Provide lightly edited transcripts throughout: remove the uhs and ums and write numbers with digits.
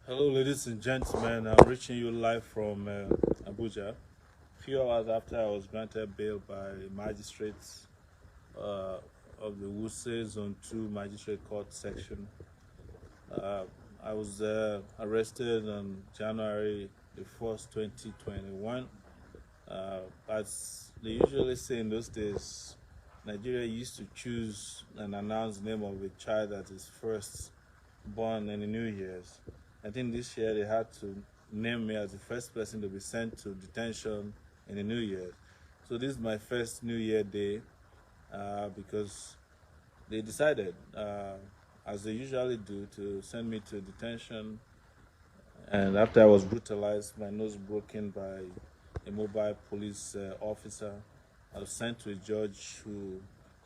Hello, ladies and gentlemen. I'm reaching you live from Abuja. A few hours after I was granted bail by magistrates uh, of the Wuse Zone 2 Magistrate Court section. Uh, I was arrested on January the 1st, 2021. As they usually say in those days, Nigeria used to choose and announce the name of a child that is first born in the New Year's. I think this year they had to name me as the first person to be sent to detention in the New Year. So this is my first New Year day because they decided, as they usually do, to send me to detention. And after I was brutalized, my nose broken by a mobile police officer, I was sent to a judge who,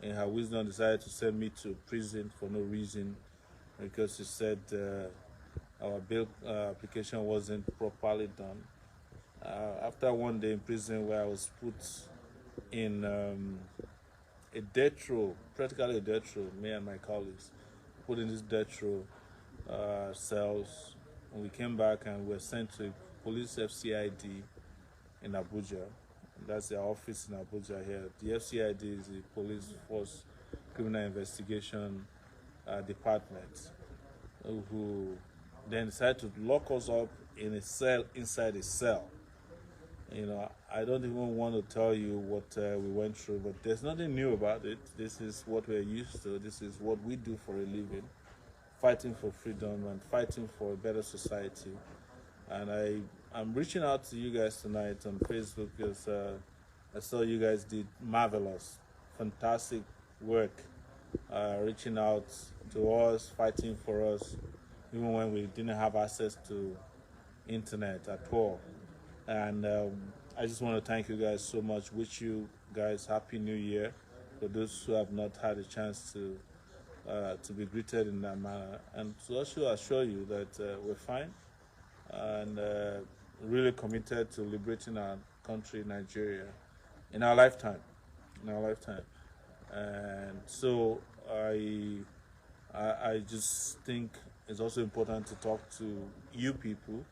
in her wisdom, decided to send me to prison for no reason because she said our bail application wasn't properly done. After one day in prison where I was put in a death row, practically a death row, me and my colleagues, put in this death row cells. And we came back and were sent to police FCID in Abuja. That's their office in Abuja here. The FCID is the Police Force Criminal Investigation Department, who then decided to lock us up in a cell inside a cell. I don't even want to tell you what we went through, but there's nothing new about it. This is what we're used to. This is what we do for a living, fighting for freedom and fighting for a better society. And I'm reaching out to you guys tonight on Facebook because I saw you guys did marvelous, fantastic work, reaching out to us, fighting for us, even when we didn't have access to internet at all. And I just want to thank you guys so much. Wish you guys happy New Year. For those who have not had a chance to be greeted in that manner, and to also assure you that we're fine and really committed to liberating our country, Nigeria, in our lifetime. In our lifetime, and so I just think it's also important to talk to you people.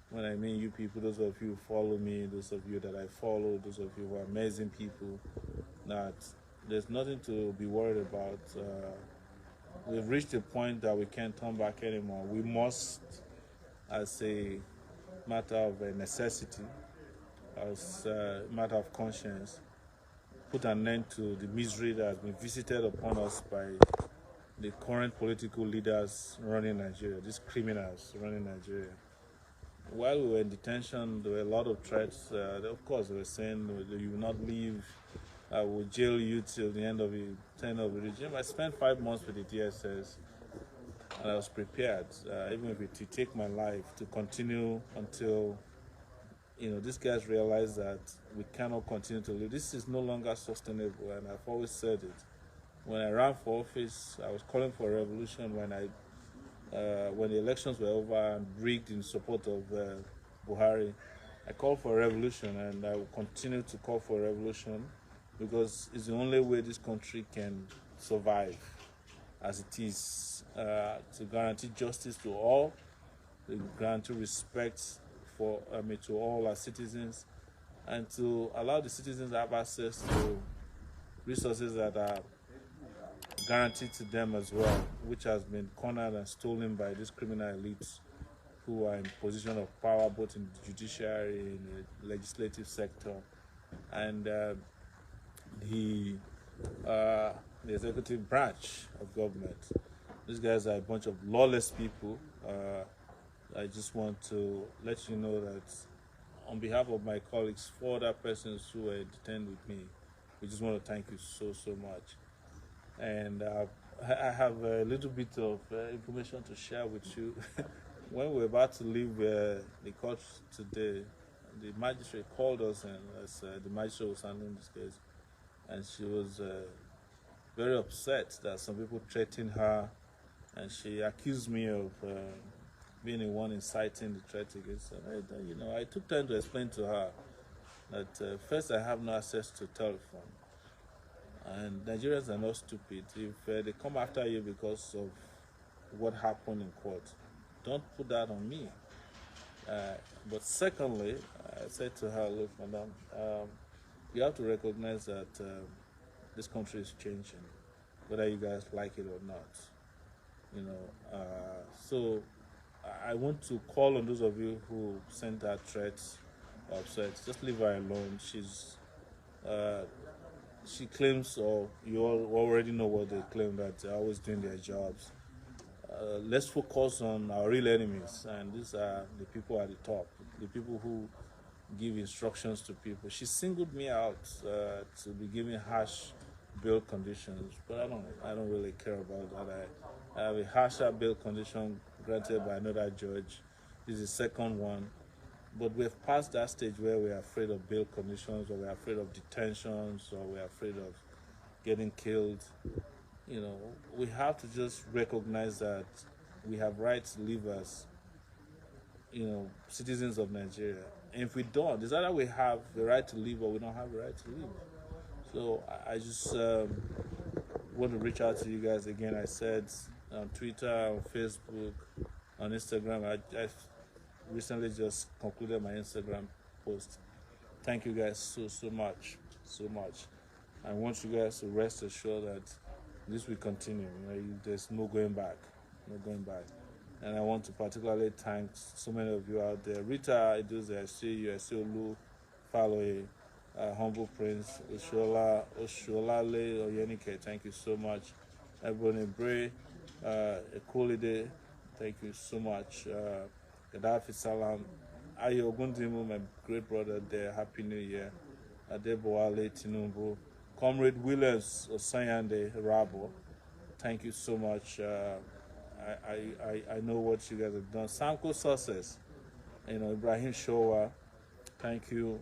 When I mean you people, those of you who follow me, those of you that I follow, those of you who are amazing people, that there's nothing to be worried about. We've reached a point that we can't turn back anymore. We must, as a matter of necessity, as a matter of conscience, put an end to the misery that has been visited upon us by the current political leaders running Nigeria, these criminals running Nigeria. While we were in detention, there were a lot of threats. Of course, they were saying you will not leave. I will jail you till the end of the tenure of the regime. I spent 5 months with the DSS, and I was prepared, even if it would take my life, to continue until these guys realize that we cannot continue to live. This is no longer sustainable, and I've always said it. When I ran for office, I was calling for a revolution. When the elections were over and rigged in support of Buhari, I called for a revolution, and I will continue to call for a revolution because it's the only way this country can survive as it is, to guarantee justice to all, to guarantee respect to all our citizens, and to allow the citizens to have access to resources that are guaranteed to them as well, which has been cornered and stolen by these criminal elites who are in position of power both in the judiciary, in the legislative sector, and the the executive branch of government. These guys are a bunch of lawless people. I just want to let you know that on behalf of my colleagues, 4 other persons who were detained with me, we just want to thank you so much. And I have a little bit of information to share with you. When we were about to leave the court today, the magistrate called us, and as the magistrate was handling this case, and she was very upset that some people threatened her, and she accused me of being the one inciting the threat against her. I took time to explain to her that first, I have no access to telephone. And Nigerians are not stupid. If they come after you because of what happened in court, Don't put that on me. But secondly, I said to her, look, madam, you have to recognize that this country is changing, whether you guys like it or not. You know, so I want to call on those of you who sent her threats or upset. Just leave her alone. Uh, she claims, or you all already know what they claim, that they're always doing their jobs. Let's focus on our real enemies, and these are the people at the top, the people who give instructions to people. She singled me out to be giving harsh bail conditions, but I don't really care about that. I have a harsher bail condition granted by another judge. This is the second one, but we've passed that stage where we're afraid of bail conditions, or we're afraid of detentions, or we're afraid of getting killed. You know, we have to just recognize that we have rights to live as, you know, citizens of Nigeria. And if we don't, it's either we have the right to live or we don't have the right to live. So I just want to reach out to you guys again. I said on Twitter, on Facebook, on Instagram. I recently just concluded my Instagram post. Thank you guys so much. I want you guys to rest assured that this will continue. You know, there's no going back. And I want to particularly thank so many of you out there. Rita, I see you. I see Olu, Faloye, Humble Prince, Osholale, Oyenike. Thank you so much. Ebony Bray, Ekolide, thank you so much. Gaddafi Salam, Ayo Ogundimu, my great brother there. Happy New Year. Adebowale Tinubu, Comrade Williams Osanyande Rabo. Thank you so much. I know what you guys have done. Sanko Success, you know, Ibrahim Showa, thank you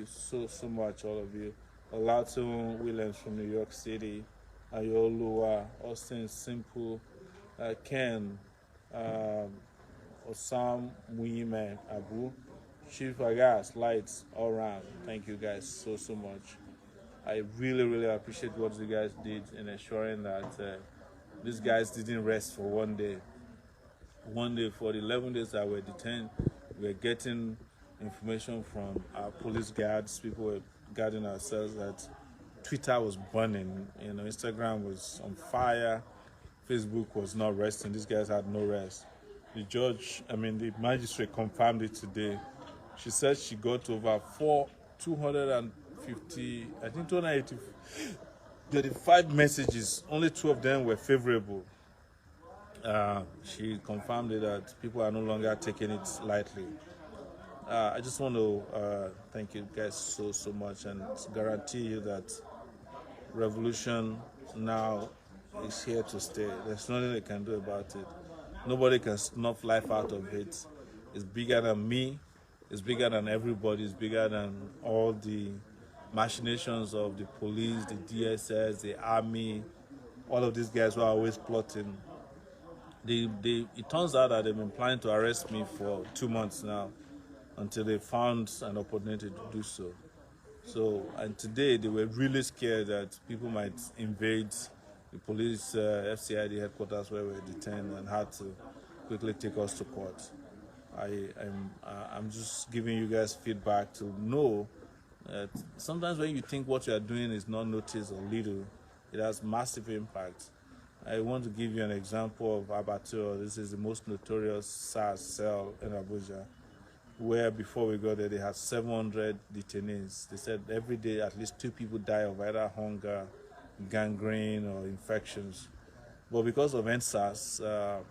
so much, all of you. Olato Williams from New York City, Ayolua, Austin Simple, Ken, Osam Muime Abu, Chief Agas, Lights, all around. Thank you guys so much. I really appreciate what you guys did in ensuring that these guys didn't rest for one day. For the 11 days that were detained, we were getting information from our police guards. People were guarding ourselves that Twitter was burning. You know, Instagram was on fire. Facebook was not resting. These guys had no rest. The magistrate confirmed it today. She said she got over 250, I think 280. 35 messages, only 2 of them were favorable. She confirmed that people are no longer taking it lightly. I just want to thank you guys so much, and guarantee you that revolution now is here to stay. There's nothing they can do about it. Nobody can snuff life out of it. It's bigger than me. It's bigger than everybody. It's bigger than all the machinations of the police, the DSS, the army, all of these guys who are always plotting. It turns out that they've been planning to arrest me for 2 months now, until they found an opportunity to do so. And today they were really scared that people might invade the police FCID headquarters where we were detained, and had to quickly take us to court. I'm just giving you guys feedback to know that sometimes when you think what you are doing is not noticed or little, it has massive impact. I want to give you an example of Abattoir. This is the most notorious SARS cell in Abuja, where before we got there, they had 700 detainees. They said every day at least 2 people die of either hunger, gangrene, or infections. But because of NSAS,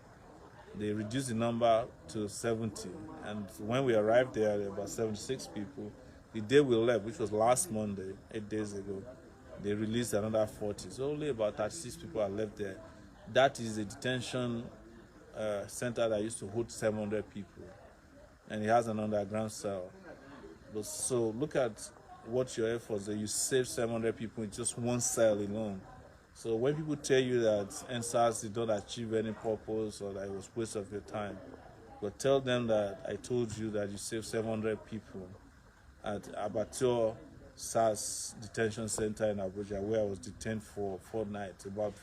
they reduced the number to 70. And when we arrived there were about 76 people. The day we left, which was last Monday, 8 days ago, they released another 40. So only about 36 people are left there. That is a detention center that used to hold 700 people. And it has an underground cell. So look at what your efforts are. You save 700 people in just one cell alone. So when people tell you that NSAS did not achieve any purpose, or that it was a waste of your time, but tell them that I told you that you saved 700 people at Abattoir SARS detention center in Abuja, where I was detained for 4 nights, about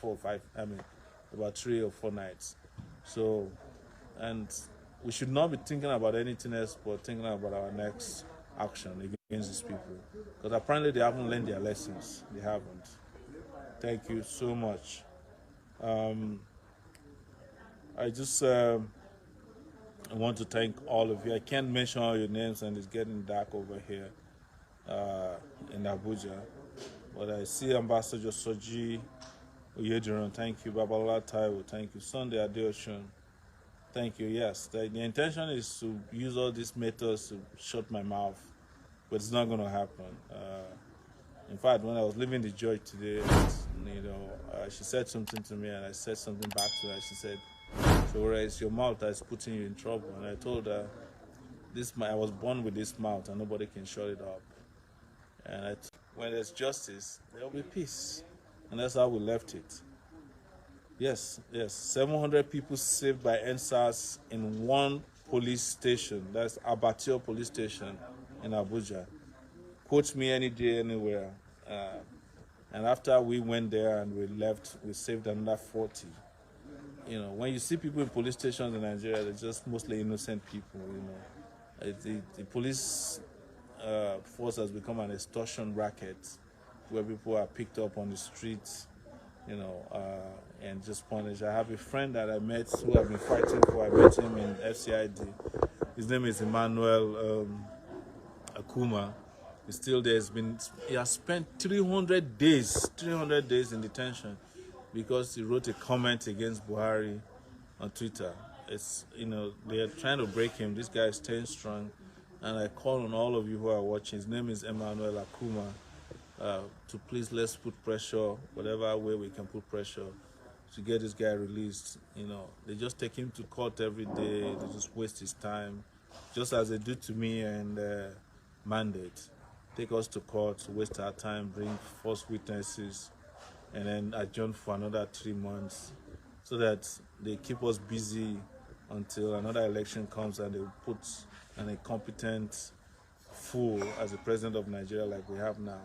3 or 4 nights. So And we should not be thinking about anything else but thinking about our next action against these people. Because apparently they haven't learned their lessons. They haven't. Thank you so much. I just I want to thank all of you. I can't mention all your names and it's getting dark over here in Abuja. But I see Ambassador Soji Oyediran, thank you. Babalola Taiwo, thank you. Sunday Adeoshun, thank you. Yes, the intention is to use all these methods to shut my mouth, but it's not going to happen. In fact, when I was leaving the judge today, she said something to me and I said something back to her. She said, "So it's your mouth that's putting you in trouble." And I told her, I was born with this mouth and nobody can shut it up. And when there's justice, there will be peace. And that's how we left it. Yes. 700 people saved by NSAS in one police station. That's Abattoir police station in Abuja. Quote me any day, anywhere. And after we went there and we left, we saved another 40. When you see people in police stations in Nigeria, they're just mostly innocent people. The police force has become an extortion racket where people are picked up on the streets, and just punished. I have a friend that I met who I've been fighting for. I met him in FCID. His name is Emmanuel Akuma. He's still there. He has spent 300 days in detention because he wrote a comment against Buhari on Twitter. They are trying to break him. This guy is staying strong. And I call on all of you who are watching. His name is Emmanuel Akuma. To please, let's put pressure, whatever way we can put pressure to get this guy released. They just take him to court every day. They just waste his time, just as they do to me and Mandate. Take us to court, waste our time, bring false witnesses, and then adjourn for another 3 months, so that they keep us busy until another election comes and they put an incompetent fool as the president of Nigeria like we have now.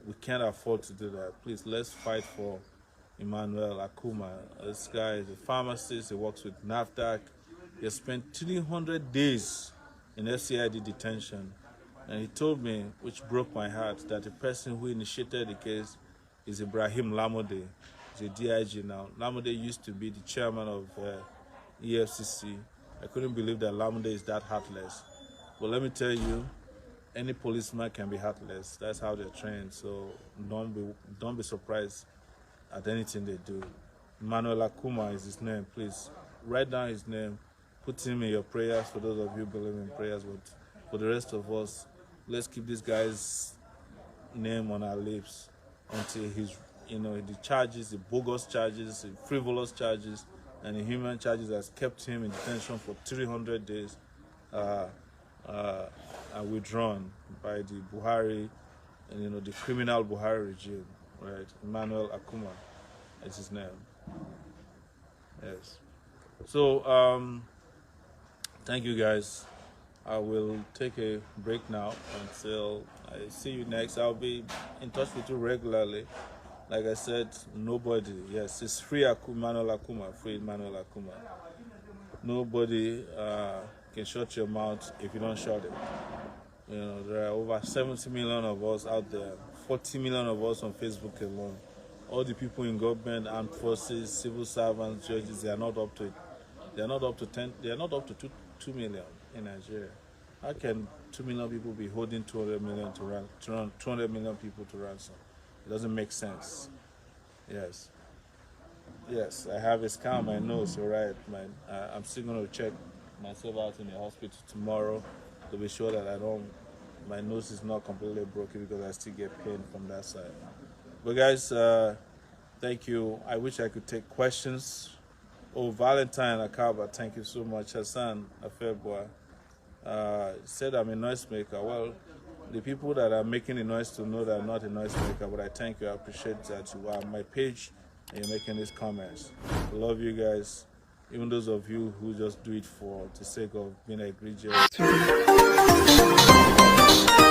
We can't afford to do that. Please, let's fight for Emmanuel Akuma. This guy is a pharmacist. He works with NAFDAC. He has spent 300 days in FCID detention. And he told me, which broke my heart, that the person who initiated the case is Ibrahim Lamode. He's a DIG now. Lamode used to be the chairman of EFCC. I couldn't believe that Lamode is that heartless. But let me tell you, any policeman can be heartless. That's how they're trained. So don't be surprised at anything they do. Emmanuel Akuma is his name. Please write down his name. Put him in your prayers for those of you who believe in prayers. But for the rest of us, let's keep this guy's name on our lips until he's, the charges, the bogus charges, the frivolous charges, and the human charges that's kept him in detention for 300 days are withdrawn by the Buhari, and the criminal Buhari regime, right? Emmanuel Akuma is his name. Yes. So thank you guys. I will take a break now until I see you next. I'll be in touch with you regularly. Like I said, nobody, yes, it's free Emmanuel Akuma, free Emmanuel Akuma. Nobody can shut your mouth if you don't shut it. There are over 70 million of us out there, 40 million of us on Facebook alone. All the people in government, armed forces, civil servants, judges, they are not up to it. They are not up to 2 million in Nigeria. How can 2 million people be holding 200 million people to ransom? It doesn't make sense. Yes, I have a scar on my nose. You're right, man. I'm still going to check myself out in the hospital tomorrow to be sure that my nose is not completely broken, because I still get pain from that side. But guys, thank you. I wish I could take questions. Valentine Akaba, thank you so much. Hassan Afeboa said I'm a noisemaker. Well, the people that are making the noise to know that I'm not a noisemaker, but I thank you. I appreciate that you are on my page and you're making these comments. I love you guys, even those of you who just do it for the sake of being egregious.